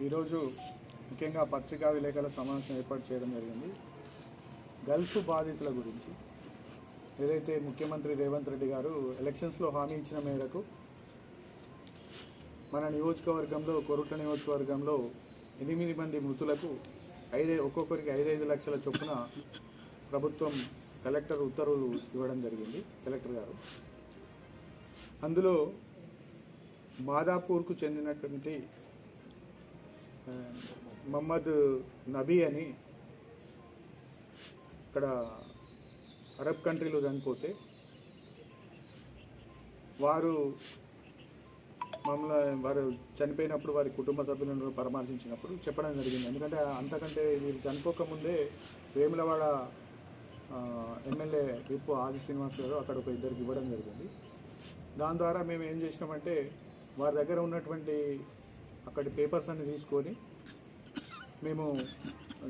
ఈరోజు ముఖ్యంగా పత్రికా విలేకరుల సమావేశం ఏర్పాటు చేయడం జరిగింది. గల్ఫ్ బాధితుల గురించి ఏదైతే ముఖ్యమంత్రి రేవంత్ రెడ్డి గారు ఎలక్షన్స్లో హామీ ఇచ్చిన మేరకు మన నియోజకవర్గంలో కొరుట్ల నియోజకవర్గంలో 8 మంది మృతులకు ఒక్కొక్కరికి 5 లక్షల చొప్పున ప్రభుత్వం కలెక్టర్ ఉత్తర్వులు ఇవ్వడం జరిగింది. కలెక్టర్ గారు అందులో మాదాపూర్కు చెందినటువంటి మహమ్మద్ నబీ అని ఇక్కడ అరబ్ కంట్రీలో చనిపోతే వారు చనిపోయినప్పుడు వారి కుటుంబ సభ్యులను పరామర్శించినప్పుడు చెప్పడం జరిగింది. ఎందుకంటే అంతకంటే వీరు చనిపోకముందే వేములవాడ ఎమ్మెల్యే విప్పు ఆది శ్రీనివాస్ గారు అక్కడ ఒక ఇద్దరికి ఇవ్వడం జరిగింది. దాని ద్వారా మేము ఏం చేసినామంటే వారి దగ్గర ఉన్నటువంటి అక్కడి పేపర్స్ అన్ని తీసుకొని మేము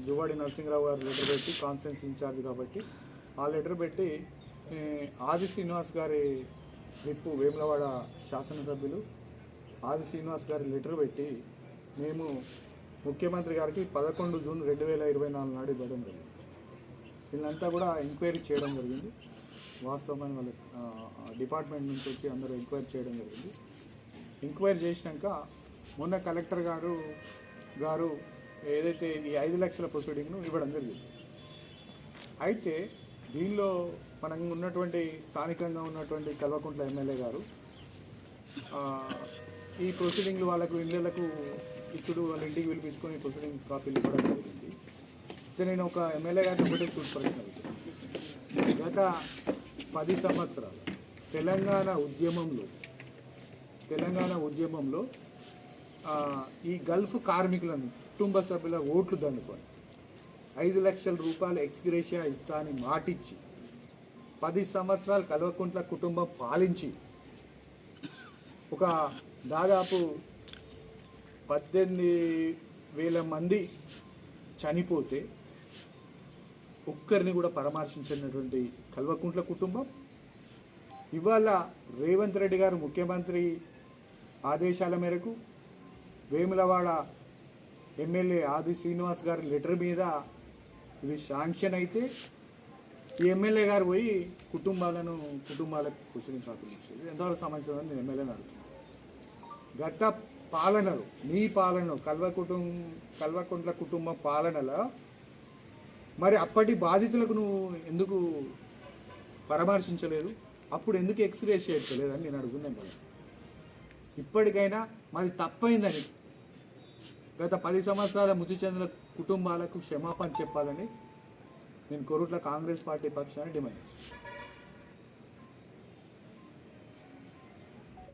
జువాడి నరసింహరావు గారు లెటర్ పెట్టి కాన్ఫరెన్స్ ఇన్ఛార్జ్ కాబట్టి ఆ లెటర్ పెట్టి ఆది శ్రీనివాస్ గారి విప్పు వేములవాడ శాసనసభ్యులు ఆది శ్రీనివాస్ గారి లెటర్ పెట్టి మేము ముఖ్యమంత్రి గారికి 11 జూన్ 2024 నాడు ఇవ్వడం జరిగింది. వీళ్ళంతా కూడా ఎంక్వైరీ చేయడం జరిగింది. వాస్తవమైన వాళ్ళ డిపార్ట్మెంట్ నుంచి వచ్చి అందరూ ఎంక్వైరీ చేయడం జరిగింది. ఎంక్వైరీ చేసినాక మొన్న కలెక్టర్ గారు ఏదైతే ఈ 5 లక్షల ప్రొసీడింగ్ను ఇవ్వడం జరిగింది. అయితే దీనిలో మనం ఉన్నటువంటి స్థానికంగా ఉన్నటువంటి కల్వకుంట్ల ఎమ్మెల్యే గారు ఈ ప్రొసీడింగ్లు వాళ్ళకు ఇళ్ళకు ఇప్పుడు వాళ్ళ ఇంటికి పిలిపించుకొని ప్రొసీడింగ్ కాపీలు ఇవ్వడం జరిగింది. నేను ఒక ఎమ్మెల్యే గారిని ఒకటే చూడపడుతున్నాను. గత 10 సంవత్సరాలు తెలంగాణ ఉద్యమంలో ఈ గల్ఫ్ కార్మికులను కుటుంబ సభ్యుల ఓట్లు దండుకొని 5 లక్షల రూపాయలు ఎక్స్గ్రేషియా ఇస్తా అని మాటిచ్చి 10 సంవత్సరాలు కల్వకుంట్ల కుటుంబం పాలించి ఒక దాదాపు 18,000 మంది చనిపోతే ఒక్కరిని కూడా పరామర్శించినటువంటి కల్వకుంట్ల కుటుంబం ఇవాళ రేవంత్ రెడ్డి గారు ముఖ్యమంత్రి ఆదేశాల మేరకు వేములవాడ ఎమ్మెల్యే ఆది శ్రీనివాస్ గారి లెటర్ మీద ఇది శాంక్షన్ అయితే ఈ ఎమ్మెల్యే గారు పోయి కుటుంబాలకు ప్రొసీడింగ్ కాపీలు ఇచ్చేది ఎంతవరకు సంబంధించిన నేను ఎమ్మెల్యేని అడుగుతున్నాను. గత పాలనలో మీ పాలనలో కల్వకుంట్ల కుటుంబం పాలనలో మరి అప్పటి బాధితులకు నువ్వు ఎందుకు పరామర్శించలేదు, అప్పుడు ఎందుకు ఎక్స్గ్రేషియా చేయట్లేదు అని నేను అడుగుతున్నాను కదా. ఇప్పటికైనా మాది తప్పైందని గత 10 సంవత్సరాల మృతి చెందిన కుటుంబాలకు క్షమాపణ చెప్పాలని నేను కొరుట్ల కాంగ్రెస్ పార్టీ పక్షాన్ని డిమాండ్ చేస్తాను.